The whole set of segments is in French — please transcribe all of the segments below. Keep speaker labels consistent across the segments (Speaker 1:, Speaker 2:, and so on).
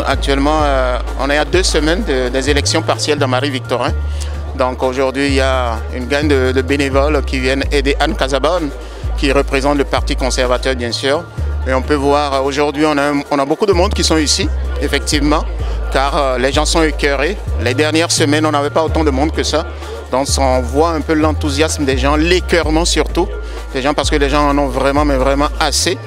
Speaker 1: Actuellement, on est à 2 semaines des élections partielles dans Marie-Victorin. Donc aujourd'hui, il y a une gang de bénévoles qui viennent aider Anne Casabonne, qui représente le Parti conservateur, bien sûr. Et on peut voir, aujourd'hui, on a beaucoup de monde qui sont ici, effectivement, car les gens sont écœurés. Les dernières semaines, on n'avait pas autant de monde que ça. Donc on voit un peu l'enthousiasme des gens, l'écœurement surtout des gens, parce que les gens en ont vraiment, mais vraiment assez.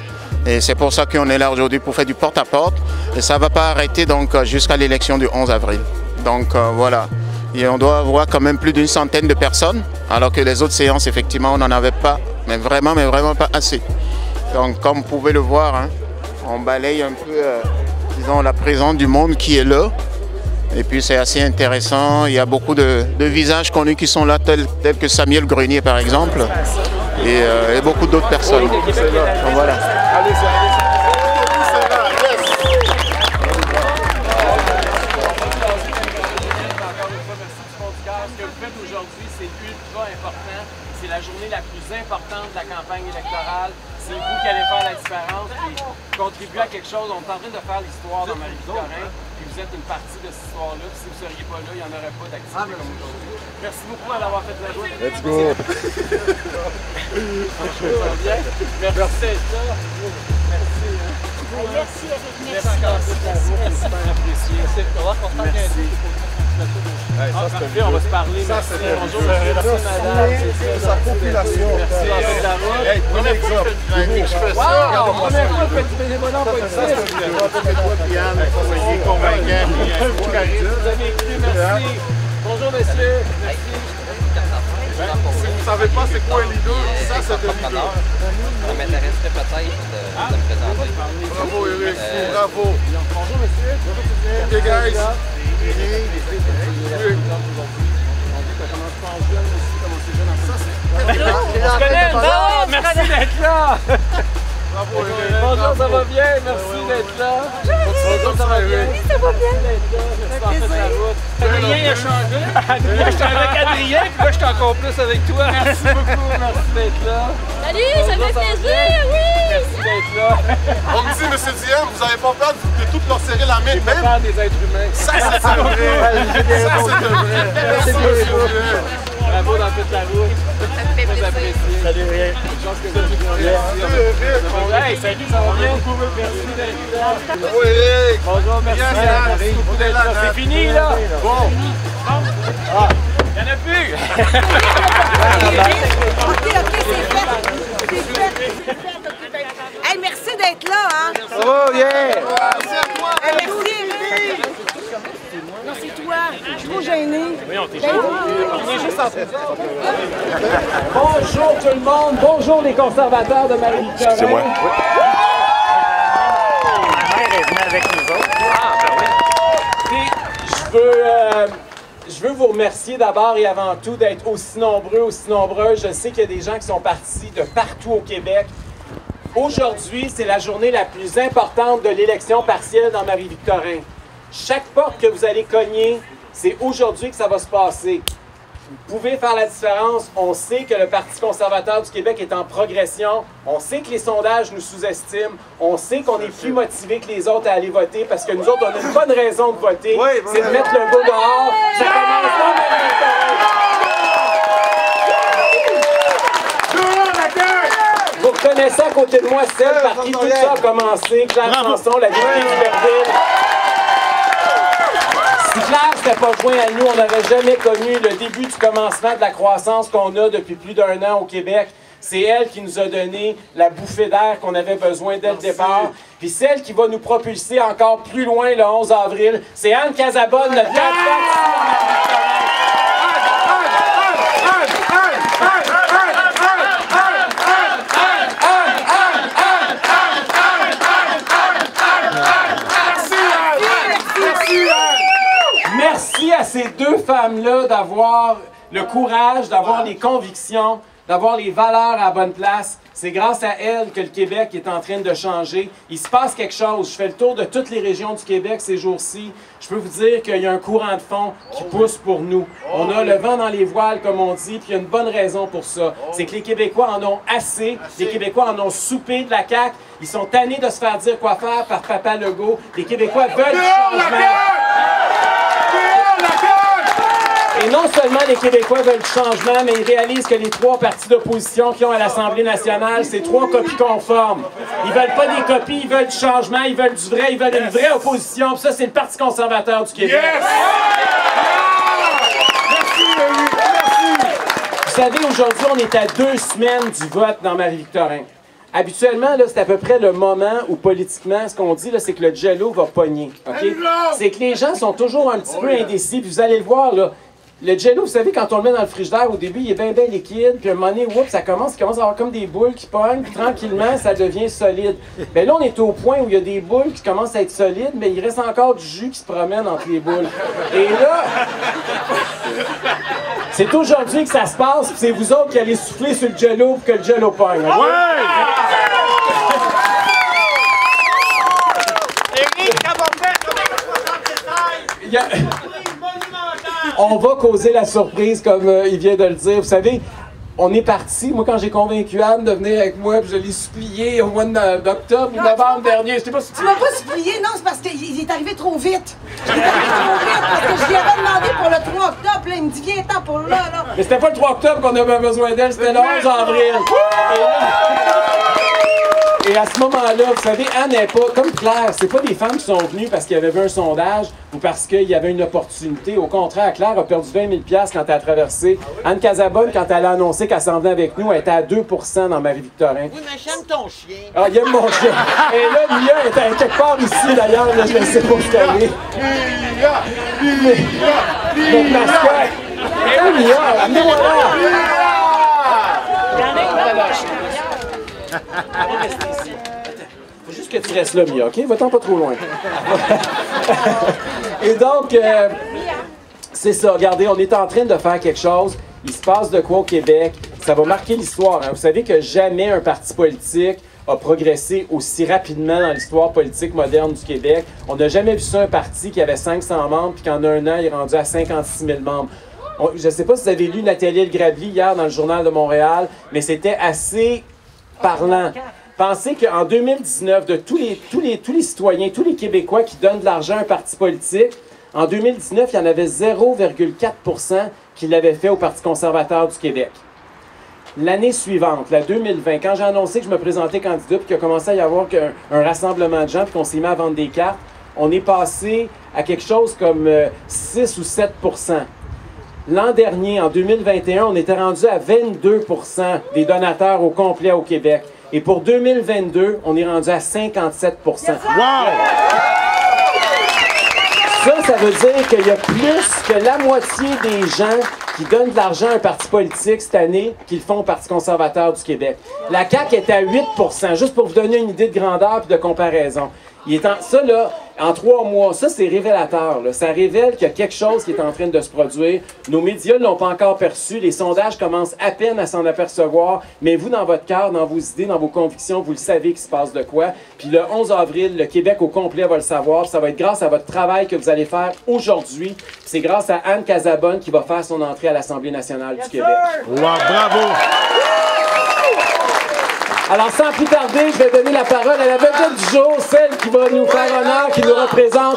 Speaker 1: Et c'est pour ça qu'on est là aujourd'hui pour faire du porte-à-porte. Et ça ne va pas arrêter donc jusqu'à l'élection du 11 avril. Donc voilà. Et on doit avoir quand même plus d'une centaine de personnes, alors que les autres séances, effectivement, on n'en avait pas, mais vraiment pas assez. Donc comme vous pouvez le voir, hein, on balaye un peu, disons, la présence du monde qui est là. Et puis c'est assez intéressant. Il y a beaucoup de visages connus qui sont là, tels que Samuel Grenier par exemple, et beaucoup d'autres personnes. Donc voilà.
Speaker 2: Ce que vous faites aujourd'hui, c'est ultra important. C'est la journée la plus importante de la campagne électorale. C'est vous qui allez faire la différence et contribuer à quelque chose. On est en train de faire l'histoire dans Marie-Victorin. Puis vous êtes une partie de cette histoire-là. Puis si vous ne seriez pas là, il n'y en aurait pas d'activité comme aujourd'hui. Merci beaucoup d'avoir fait la journée.
Speaker 3: Let's go!
Speaker 2: Merci d'être là. Merci.
Speaker 4: Merci, Eric.
Speaker 2: Merci. Super apprécié. Merci. Parfait, on va se parler. Merci. Bonjour, merci madame.
Speaker 3: Sa population.
Speaker 2: Merci.
Speaker 3: Hey, prenez exemple. Je fais ça.
Speaker 2: Wow! Première fois que tu fais du bénévolat en politique.
Speaker 3: Soyez convaincant.
Speaker 2: Vous avez écrit, merci. Bonjour monsieur. Merci.
Speaker 3: Si vous ne savez pas c'est quoi un leader, ça c'est un leader.
Speaker 5: Ça m'intéresserait peut-être de me présenter.
Speaker 3: Bravo Eric, bravo.
Speaker 2: Bonjour monsieur.
Speaker 3: Ok guys.
Speaker 2: On se connaît, non? Merci d'être là!
Speaker 3: Bravo Eric.
Speaker 2: Bonjour, ça va bien? Merci d'être là.
Speaker 3: Bonjour, ça va bien.
Speaker 4: Oui, ça va bien.
Speaker 2: Adrien a changé. Je suis avec Adrien, puis là je suis encore plus avec toi. Merci beaucoup, merci d'être là.
Speaker 4: Salut, ça me fait plaisir, oui!
Speaker 2: Merci d'être là.
Speaker 3: On me dit, M. Diem, vous n'avez pas peur de toutes leur serrer la main de même?
Speaker 2: Faire des êtres humains.
Speaker 3: Ça c'est vrai. Ça c'est vrai. Merci monsieur.
Speaker 2: Bravo dans toute la route.
Speaker 4: Ça me fait
Speaker 2: Très
Speaker 4: plaisir.
Speaker 2: apprécié.
Speaker 3: Salut Eric.
Speaker 2: Chance que ça vous bien. Hey, salut, ça va bien? Merci d'être là.
Speaker 3: Bravo Eric.
Speaker 2: Bonjour, merci. Merci beaucoup d'être là. C'est fini, là?
Speaker 3: Bon.
Speaker 2: Il n'y en a plus!
Speaker 4: OK, c'est fait. Hey, merci d'être là, hein?
Speaker 2: Oh, yeah!
Speaker 4: Hey, merci, Eric. Non, c'est toi. Je suis trop gênée.
Speaker 2: Oui, on t'est on est juste entre Bonjour tout le monde. Bonjour les conservateurs de Marie-Victorin.
Speaker 3: C'est moi.
Speaker 2: Ma mère est venue avec nous autres. Ah, ben oui. Je veux vous remercier d'abord et avant tout d'être aussi nombreux, aussi nombreuses. Je sais qu'il y a des gens qui sont partis de partout au Québec. Aujourd'hui, c'est la journée la plus importante de l'élection partielle dans Marie-Victorin. Chaque porte que vous allez cogner, c'est aujourd'hui que ça va se passer. Vous pouvez faire la différence. On sait que le Parti conservateur du Québec est en progression. On sait que les sondages nous sous-estiment. On sait qu'on est plus motivés que les autres à aller voter parce que nous autres, on a une bonne raison de voter. C'est de mettre le beau dehors. Ça commence pas, vous reconnaissez à côté de moi celle par qui tout ça a commencé, Claire Sanson, la députée d'Iberville. Si Claire ne s'était pas joint à nous, on n'aurait jamais connu le début du commencement de la croissance qu'on a depuis plus d'1 an au Québec. C'est elle qui nous a donné la bouffée d'air qu'on avait besoin dès le départ. Puis celle qui va nous propulser encore plus loin le 11 avril, c'est Anne Casabonne, notre candidate. Merci à ces deux femmes-là d'avoir le courage, d'avoir les convictions d'avoir les valeurs à la bonne place. C'est grâce à elle que le Québec est en train de changer. Il se passe quelque chose. Je fais le tour de toutes les régions du Québec ces jours-ci. Je peux vous dire qu'il y a un courant de fond qui pousse pour nous. On a le vent dans les voiles, comme on dit, puis il y a une bonne raison pour ça. C'est que les Québécois en ont assez. Les Québécois en ont soupé de la CAQ. Ils sont tannés de se faire dire quoi faire par Papa Legault. Les Québécois veulent du changement. Et non seulement les Québécois veulent du changement, mais ils réalisent que les 3 partis d'opposition qui ont à l'Assemblée nationale, c'est 3 copies conformes. Ils veulent pas des copies, ils veulent du changement, ils veulent du vrai, ils veulent une vraie opposition. Puis ça, c'est le Parti conservateur du Québec.
Speaker 3: Yes!
Speaker 2: Merci! Vous savez, aujourd'hui, on est à 2 semaines du vote dans Marie-Victorin. Habituellement, là, c'est à peu près le moment où, politiquement, ce qu'on dit, là, c'est que le jello va pogner. Okay? C'est que les gens sont toujours un petit peu indécis. Puis vous allez le voir, là, le jello, vous savez, quand on le met dans le frigidaire, au début, il est bien liquide. Puis à un moment donné, oups, il commence à avoir comme des boules qui pognent. Puis tranquillement, ça devient solide. Mais là, on est au point où il y a des boules qui commencent à être solides, mais il reste encore du jus qui se promène entre les boules. Et là, c'est aujourd'hui que ça se passe. Puis c'est vous autres qui allez souffler sur le jello pour que le jello pogne. Okay? On va causer la surprise, comme il vient de le dire. Vous savez, on est parti. Moi, quand j'ai convaincu Anne de venir avec moi, puis je l'ai supplié au mois d'octobre ou novembre dernier. Je sais pas si
Speaker 4: tu m'as pas supplié, non, c'est parce qu'il est arrivé trop vite. Il est arrivé trop vite parce que je lui avais demandé pour le 3 octobre. Là, il me dit, viens-t'en pour là.
Speaker 2: Mais c'était pas le 3 octobre qu'on avait besoin d'elle, c'était le 11 avril. Et à ce moment-là, vous savez, Anne n'est pas, comme Claire, c'est pas des femmes qui sont venues parce qu'il y avait vu un sondage ou parce qu'il y avait une opportunité. Au contraire, Claire a perdu 20 000 $ quand elle a traversé. Anne Casabonne, quand elle a annoncé qu'elle s'en venait avec nous, elle était à 2 % dans Marie-Victorin.
Speaker 6: Oui, mais j'aime ton chien.
Speaker 2: Ah, il aime mon chien. Et là, Mia est quelque part ici, d'ailleurs, là, je ne sais pas où elle est. Notre mascotte. Eh oui, Mia, amenez-moi là. Faut juste que tu restes là, Mia, OK? Va-t'en pas trop loin. Et donc, c'est ça. Regardez, on est en train de faire quelque chose. Il se passe de quoi au Québec? Ça va marquer l'histoire. Hein? Vous savez que jamais un parti politique a progressé aussi rapidement dans l'histoire politique moderne du Québec. On n'a jamais vu ça, un parti qui avait 500 membres, puis qu'en un an, il est rendu à 56 000 membres. Je ne sais pas si vous avez lu Nathalie El-Grabli hier dans le Journal de Montréal, mais c'était assez parlant. Pensez qu'en 2019, de tous les citoyens, tous les Québécois qui donnent de l'argent à un parti politique, en 2019, il y en avait 0,4 % qui l'avaient fait au Parti conservateur du Québec. L'année suivante, la 2020, quand j'ai annoncé que je me présentais candidat et qu'il a commencé à y avoir un rassemblement de gens et qu'on s'est mis à vendre des cartes, on est passé à quelque chose comme 6 ou 7 %. L'an dernier, en 2021, on était rendu à 22 % des donateurs au complet au Québec. Et pour 2022, on est rendu à 57 %. Wow! Ça veut dire qu'il y a plus que la moitié des gens qui donnent de l'argent à un parti politique cette année qui le font au Parti conservateur du Québec. La CAQ est à 8 %, juste pour vous donner une idée de grandeur et de comparaison. Ça, là, en 3 mois, ça, c'est révélateur. Là. Ça révèle qu'il y a quelque chose qui est en train de se produire. Nos médias ne l'ont pas encore perçu. Les sondages commencent à peine à s'en apercevoir. Mais vous, dans votre cœur, dans vos idées, dans vos convictions, vous le savez qu'il se passe de quoi. Puis le 11 avril, le Québec au complet va le savoir. Ça va être grâce à votre travail que vous allez faire aujourd'hui. C'est grâce à Anne Casabonne qui va faire son entrée à l'Assemblée nationale du Québec.
Speaker 3: Wow, bravo!
Speaker 2: Alors, sans plus tarder, je vais donner la parole à la vedette du jour, celle qui va nous faire honneur, qui nous représente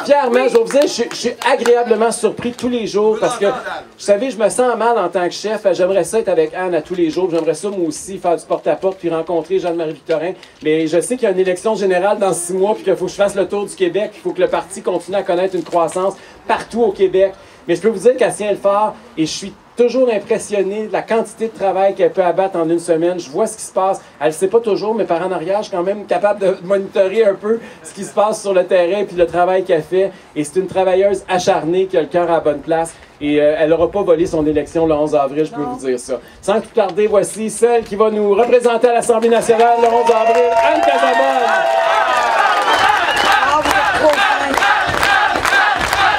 Speaker 2: fièrement. Je vais vous dire, je suis agréablement surpris tous les jours parce que, vous savez, je me sens mal en tant que chef. J'aimerais ça être avec Anne à tous les jours. J'aimerais ça, moi aussi, faire du porte-à-porte puis rencontrer Jeanne-Marie Victorin. Mais je sais qu'il y a une élection générale dans 6 mois puis qu'il faut que je fasse le tour du Québec. Il faut que le parti continue à connaître une croissance partout au Québec. Mais je peux vous dire qu'elle tient le fort et je suis toujours impressionné de la quantité de travail qu'elle peut abattre en une semaine. Je vois ce qui se passe. Elle ne sait pas toujours, mais par en arrière, je suis quand même capable de monitorer un peu ce qui se passe sur le terrain puis le travail qu'elle fait. Et c'est une travailleuse acharnée qui a le cœur à la bonne place. Et elle n'aura pas volé son élection le 11 avril, je peux vous dire ça. Sans plus tarder, voici celle qui va nous représenter à l'Assemblée nationale le 11 avril, Anne Casabonne.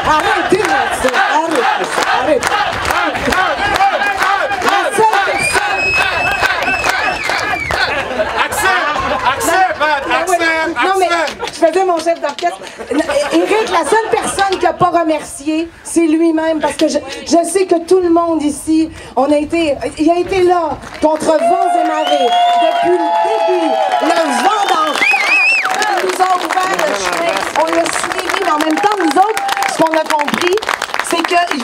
Speaker 4: Arrêtez, arrête. La seule personne l'orchestre. Éric, la seule personne qui n'a pas remercié, c'est lui-même, parce que je sais que tout le monde ici, il a été là, contre vents et marées, depuis le début, le vent d'en face, il nous a ouvert le chemin, on l'a suivi, mais en même temps, nous autres, ce qu'on a compris, c'est qu'il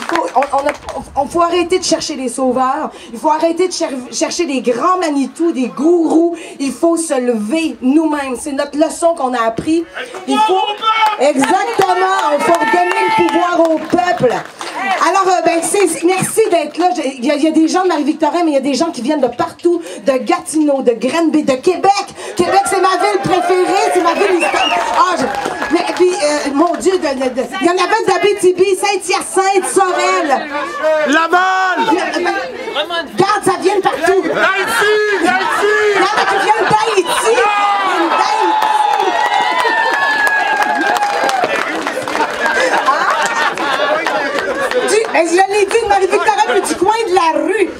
Speaker 4: faut arrêter de chercher les sauveurs, il faut arrêter de chercher des grands Manitou, des gourous, il faut se lever nous-mêmes. C'est notre leçon qu'on a appris. Il faut exactement, il faut redonner le pouvoir au peuple. Alors, merci d'être là. Il y a des gens de Marie-Victorin, mais il y a des gens qui viennent de partout, de Gatineau, de Granby, de Québec. Québec, c'est ma ville préférée, c'est ma ville historique. Mais puis, mon Dieu, il y en avait d'Abitibi, Saint-Hyacinthe, Sorel.
Speaker 3: Laval!
Speaker 4: Regarde, ça vient de partout.
Speaker 3: D'Haïti!
Speaker 4: Il y en a qui viennent d'Haïti. Je l'ai dit de Marie-Victorin, mais du coin de la rue.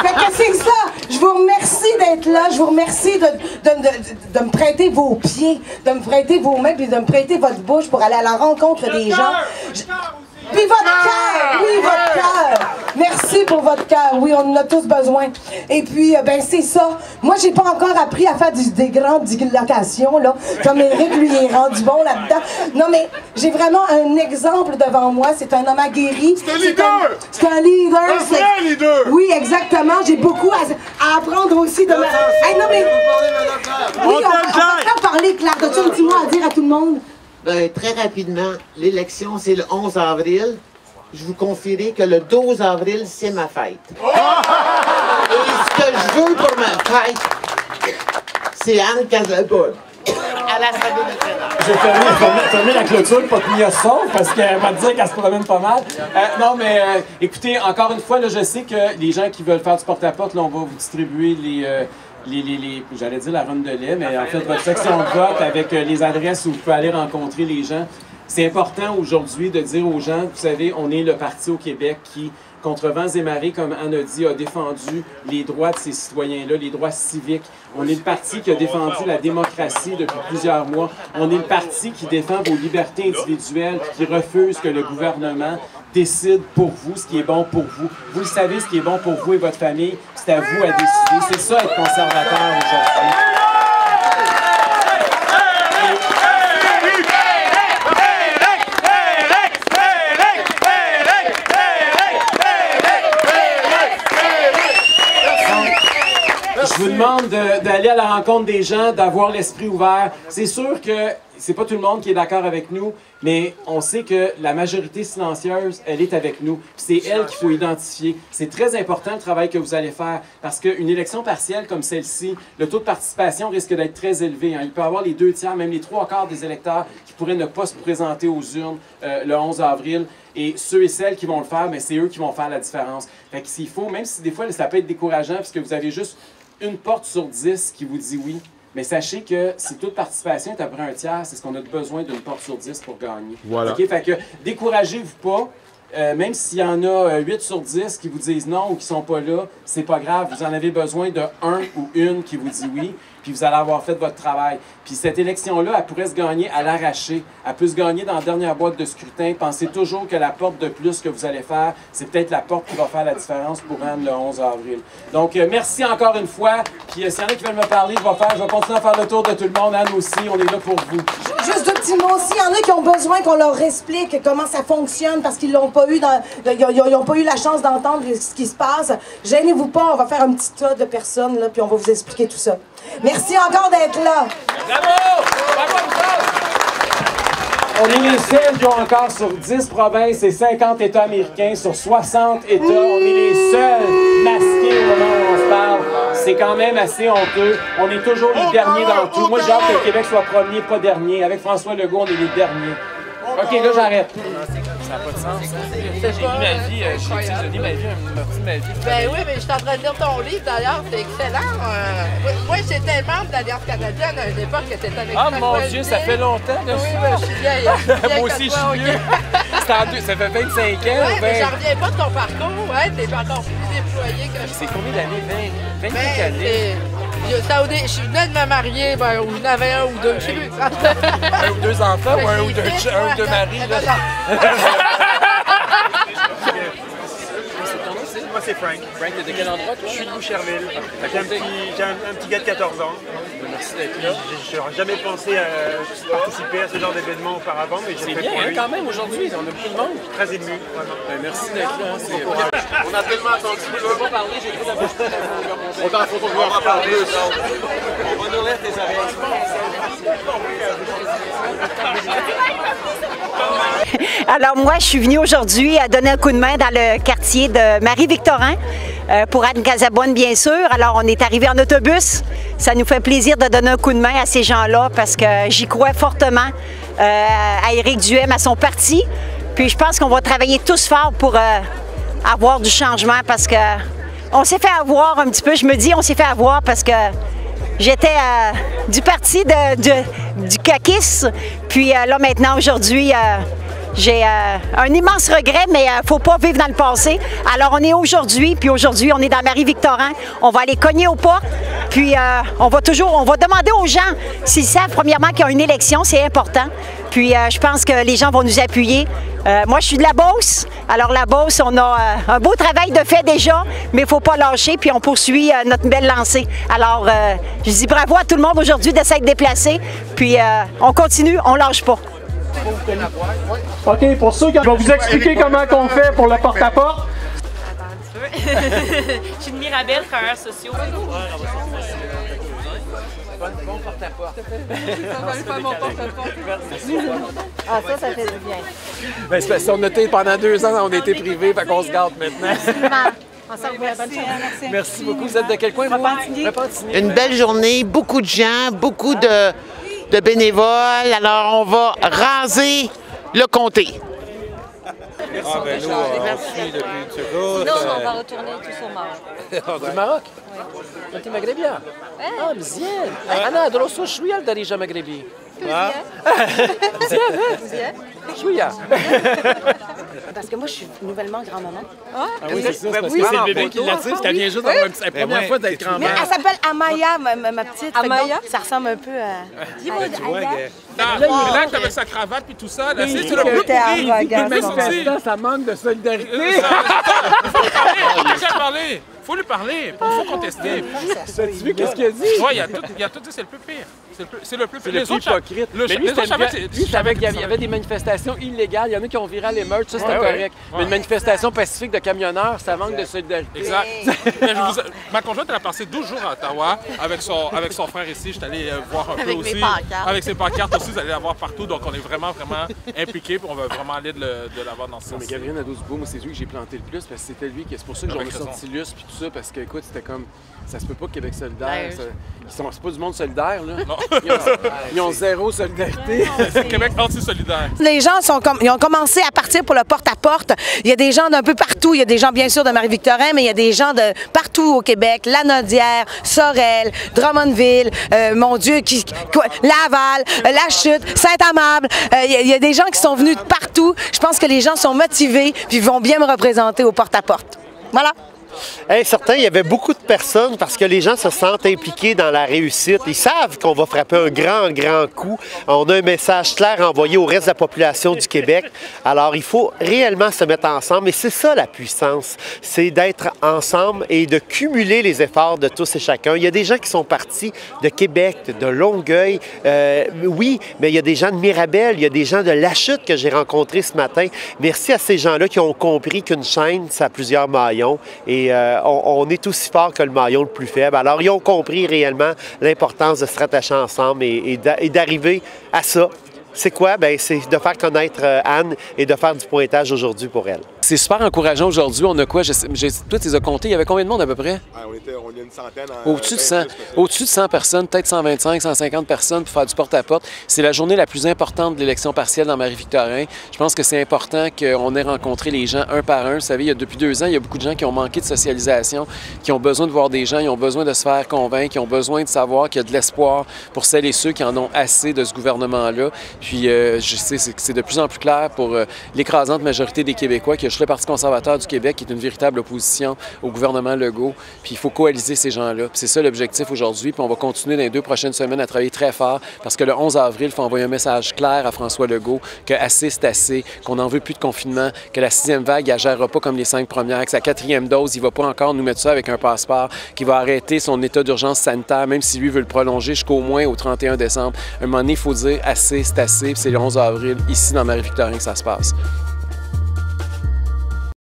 Speaker 4: Fait que c'est ça. Je vous remercie d'être là. Je vous remercie de me prêter vos pieds, de me prêter vos mains, puis de me prêter votre bouche pour aller à la rencontre des gens. Puis votre cœur, oui, votre cœur. Merci pour votre cœur. Oui, on en a tous besoin. Et puis, c'est ça. Moi, j'ai pas encore appris à faire des grandes dislocations, là, comme Éric, lui, il est rendu bon là-dedans. Non, mais j'ai vraiment un exemple devant moi. C'est un homme aguerri.
Speaker 3: C'est un leader!
Speaker 4: C'est un leader.
Speaker 3: Un vrai leader!
Speaker 4: Oui, exactement. J'ai beaucoup à apprendre aussi de ma... Hey, non, mais... Oui, on va parler, Claire. As-tu un petit mot à dire à tout le monde?
Speaker 6: Très rapidement, l'élection, c'est le 11 avril. Je vous confierai que le 12 avril, c'est ma fête. Et ce que je veux pour ma fête, c'est Anne Casabonne. À la salle de
Speaker 2: J'ai fermé la clôture pour qu'il y ait sauf parce qu'elle va dire qu'elle se promène pas mal. Non, mais écoutez, encore une fois, là, je sais que les gens qui veulent faire du porte-à-porte, là, on va vous distribuer j'allais dire la ronde de lait, mais en fait, votre section de vote avec les adresses où vous pouvez aller rencontrer les gens. C'est important aujourd'hui de dire aux gens, vous savez, on est le parti au Québec qui, contre vents et marées, comme Anne a dit, a défendu les droits de ces citoyens-là, les droits civiques. On est le parti qui a défendu la démocratie depuis plusieurs mois. On est le parti qui défend vos libertés individuelles, qui refuse que le gouvernement décide pour vous ce qui est bon pour vous. Vous le savez, ce qui est bon pour vous et votre famille, c'est à vous à décider. C'est ça être conservateur aujourd'hui. Je vous demande d'aller à la rencontre des gens, d'avoir l'esprit ouvert. C'est sûr que c'est pas tout le monde qui est d'accord avec nous, mais on sait que la majorité silencieuse, elle est avec nous. C'est elle qu'il faut identifier. C'est très important le travail que vous allez faire, parce qu'une élection partielle comme celle-ci, le taux de participation risque d'être très élevé. Il peut y avoir les 2/3, même les 3/4 des électeurs qui pourraient ne pas se présenter aux urnes le 11 avril. Et ceux et celles qui vont le faire, c'est eux qui vont faire la différence. Fait que s'il faut, même si des fois ça peut être décourageant, parce que vous avez juste une porte sur 10 qui vous dit oui, mais sachez que si toute participation est à peu près un tiers, c'est ce qu'on a besoin d'une porte sur 10 pour gagner.
Speaker 3: Voilà.
Speaker 2: Okay? Fait que découragez-vous pas. Même s'il y en a 8 sur 10 qui vous disent non ou qui sont pas là, c'est pas grave. Vous en avez besoin de un ou une qui vous dit oui, puis vous allez avoir fait votre travail. Puis cette élection-là, elle pourrait se gagner à l'arraché. Elle peut se gagner dans la dernière boîte de scrutin. Pensez toujours que la porte de plus que vous allez faire, c'est peut-être la porte qui va faire la différence pour Anne le 11 avril. Donc, merci encore une fois. Puis s'il y en a qui veulent me parler, je vais continuer à faire le tour de tout le monde. Anne aussi, on est là pour vous.
Speaker 4: Juste deux petits mots. S'il y en a qui ont besoin qu'on leur explique comment ça fonctionne parce qu'ils n'ont pas eu la chance d'entendre ce qui se passe, gênez-vous pas, on va faire un petit tas de personnes, là, puis on va vous expliquer tout ça. Merci encore d'être là.
Speaker 2: Bravo! On est les seuls qui ont encore sur 10 provinces et 50 États américains, sur 60 États. On est les seuls masqués au moment où on se parle. C'est quand même assez honteux. On est toujours les derniers dans tout. Moi, j'ai hâte que le Québec soit premier, pas dernier. Avec François Legault, on est les derniers. OK, là, j'arrête. Ça n'a pas de sens.
Speaker 5: J'ai lu ma vie, j'ai donné ma vie, une partie de ma vie.
Speaker 7: Ben oui, mais je suis en train de lire ton livre d'ailleurs, c'est excellent. Moi, j'étais membre de l'Alliance canadienne à une époque que t'étais avec
Speaker 5: Ah mon Dieu, ça fait longtemps. Là,
Speaker 7: oui, ben, je suis vieille.
Speaker 5: moi aussi, je suis vieux. Ça fait 25 ans.
Speaker 7: Ouais, mais j'en reviens pas de ton parcours. Ouais, t'es encore plus déployé que je.
Speaker 5: C'est combien d'années? 25
Speaker 7: Ben,
Speaker 5: années?
Speaker 7: Je venais de me marier, ben, où j'en avais un ou deux. Je sais plus.
Speaker 2: Un ou deux enfants ou un ou deux maris, là?
Speaker 8: Moi, c'est Frank.
Speaker 5: Frank, t'es de quel endroit, toi?
Speaker 8: Je suis de Boucherville. J'ai un petit gars de 14 ans.
Speaker 5: Merci d'être là.
Speaker 8: Je n'aurais jamais pensé à participer à ce genre d'événement auparavant, mais j'ai
Speaker 5: C'est
Speaker 8: fait
Speaker 5: bien,
Speaker 8: pour
Speaker 5: hein,
Speaker 8: lui.
Speaker 5: quand même, aujourd'hui. On a beaucoup de monde.
Speaker 8: Très ému, vraiment.
Speaker 5: Merci d'être là.
Speaker 3: On a tellement attendu.
Speaker 5: Je peux pas parler, j'ai trop d'habitude.
Speaker 3: On t'en faut qu'on va parler.
Speaker 5: On va nourrir tes oreilles.
Speaker 9: Alors moi, je suis venue aujourd'hui à donner un coup de main dans le quartier de Marie-Victorin pour Anne Casabonne, bien sûr. Alors on est arrivé en autobus. Ça nous fait plaisir de donner un coup de main à ces gens-là parce que j'y crois fortement à Éric Duhem, à son parti. Puis je pense qu'on va travailler tous fort pour avoir du changement parce que on s'est fait avoir un petit peu. Je me dis on s'est fait avoir parce que j'étais du parti du CAQIS. Puis là maintenant, aujourd'hui, j'ai un immense regret, mais il ne faut pas vivre dans le passé. Alors, on est aujourd'hui, puis aujourd'hui, on est dans Marie-Victorin. On va aller cogner aux portes, puis on va demander aux gens s'ils savent, premièrement, qu'il y a une élection, c'est important. Puis je pense que les gens vont nous appuyer. Moi, je suis de la Beauce. Alors, la Beauce, on a un beau travail de fait déjà, mais il ne faut pas lâcher, puis on poursuit notre belle lancée. Alors, je dis bravo à tout le monde aujourd'hui de s'être déplacé, puis on continue, on ne lâche pas.
Speaker 2: OK, pour ceux qui vont vous expliquer comment on fait pour le porte-à-porte.
Speaker 10: Je suis de Mirabel, travailleurs sociaux.
Speaker 5: Bon porte-à-porte.
Speaker 10: Ça va faire mon porte-à-porte.
Speaker 4: Ah, ça fait du bien.
Speaker 2: Ben, c'est parce qu'on a été pendant 2 ans, on a été privés, fait qu'on se garde maintenant. Merci beaucoup. Vous êtes de quel coin, vous? Repentigny.
Speaker 6: Une belle journée, beaucoup de gens, beaucoup de bénévoles. Alors, on va raser le comté.
Speaker 5: Ah, ben nous, on suit depuis une seconde.
Speaker 10: Sinon, on va retourner tous au Maroc.
Speaker 5: Du Maroc? انت مغربيه؟ اه مزيان انا دروسو شويه لدارجه مغربي مزيان شويه
Speaker 4: Parce que moi, je suis nouvellement grand-maman.
Speaker 2: Ah oui, c'est ça, c'est parce que c'est le bébé qui l'attire, puis qu'elle vient juste d'avoir la première fois d'être
Speaker 4: Mais
Speaker 2: grand-mère.
Speaker 4: elle s'appelle Amaya, ma petite.
Speaker 10: Amaya?
Speaker 4: Ça ressemble un peu à...
Speaker 3: Là, tu avec sa cravate puis tout ça, là, c'est le plus
Speaker 2: Les manifestants, ça manque de solidarité.
Speaker 3: Faut lui parler, faut contester.
Speaker 2: As-tu vu qu'est-ce qu'il a dit?
Speaker 3: Oui, il y a tout dit, c'est le plus pire. C'est le plus pire.
Speaker 2: C'est le plus hypocrite. Mais lui, il savait qu'il y avait des manifestations illégales. Il y en a qui ont viré à l'émeute, ça c'était correct. Mais une manifestation pacifique de camionneurs, ça manque de solidarité.
Speaker 3: Exact. Ma conjointe, elle a passé 12 jours à Ottawa avec son frère ici. Je suis allé voir un peu aussi. Avec ses pancartes aussi, vous allez la voir partout. Donc on est vraiment impliqués. On va vraiment aller de l'avant dans ce sens.
Speaker 2: Mais Gabriel Nadeau-Dubois, moi, c'est lui que j'ai planté le plus parce que c'était lui, c'est pour ça que j'en ai sorti Luce puis tout ça, parce que, écoute, c'était comme. Ça se peut pas Québec solidaire. C'est pas du monde solidaire, là.
Speaker 3: Non.
Speaker 2: Ils ont zéro solidarité.
Speaker 3: C'est Québec anti-solidaire.
Speaker 4: Les gens ils ont commencé à partir pour le porte-à-porte. Il y a des gens d'un peu partout. Il y a des gens, bien sûr, de Marie-Victorin, mais il y a des gens de partout au Québec. Lanaudière, Sorel, Drummondville, mon Dieu, Laval, La Chute, Saint-Amable. Il y a des gens qui sont venus de partout. Je pense que les gens sont motivés puis vont bien me représenter au porte-à-porte. Voilà.
Speaker 11: Certain, il y avait beaucoup de personnes parce que les gens se sentent impliqués dans la réussite. Ils savent qu'on va frapper un grand coup. On a un message clair envoyé au reste de la population du Québec. Alors, il faut réellement se mettre ensemble. Et c'est ça la puissance, c'est d'être ensemble et de cumuler les efforts de tous et chacun. Il y a des gens qui sont partis de Québec, de Longueuil, oui, mais il y a des gens de Mirabel, il y a des gens de La Chute que j'ai rencontrés ce matin. Merci à ces gens-là qui ont compris qu'une chaîne, ça a plusieurs maillons. Et on est aussi fort que le maillon le plus faible. Alors, ils ont compris réellement l'importance de se rattacher ensemble et d'arriver à ça. C'est quoi? Bien, c'est de faire connaître Anne et de faire du pointage aujourd'hui pour elle.
Speaker 2: C'est super encourageant aujourd'hui. On a quoi? Toi, tu les as comptés. Il y avait combien de monde à peu près?
Speaker 3: On est une centaine.
Speaker 2: Au-dessus de 100. Au-dessus de 100 personnes, peut-être 125, 150 personnes pour faire du porte-à-porte. C'est la journée la plus importante de l'élection partielle dans Marie-Victorin. Je pense que c'est important qu'on ait rencontré les gens un par un. Vous savez, depuis 2 ans, il y a beaucoup de gens qui ont manqué de socialisation, qui ont besoin de voir des gens, ils ont besoin de se faire convaincre, qui ont besoin de savoir qu'il y a de l'espoir pour celles et ceux qui en ont assez de ce gouvernement-là.
Speaker 12: Puis je sais que c'est de plus en plus clair pour l'écrasante majorité des Québécois que juste le Parti conservateur du Québec qui est une véritable opposition au gouvernement Legault. Puis il faut coaliser ces gens-là. C'est ça l'objectif aujourd'hui. Puis on va continuer dans les 2 prochaines semaines à travailler très fort parce que le 11 avril, il faut envoyer un message clair à François Legault que assez, c'est assez, qu'on n'en veut plus de confinement, que la 6e vague, elle ne gérera pas comme les 5 premières, que sa 4e dose, il ne va pas encore nous mettre ça avec un passeport, qu'il va arrêter son état d'urgence sanitaire, même si lui veut le prolonger jusqu'au moins au 31 décembre. À un moment donné, il faut dire assez, c'est assez, puis c'est le 11 avril, ici dans Marie-Victorin, que ça se passe.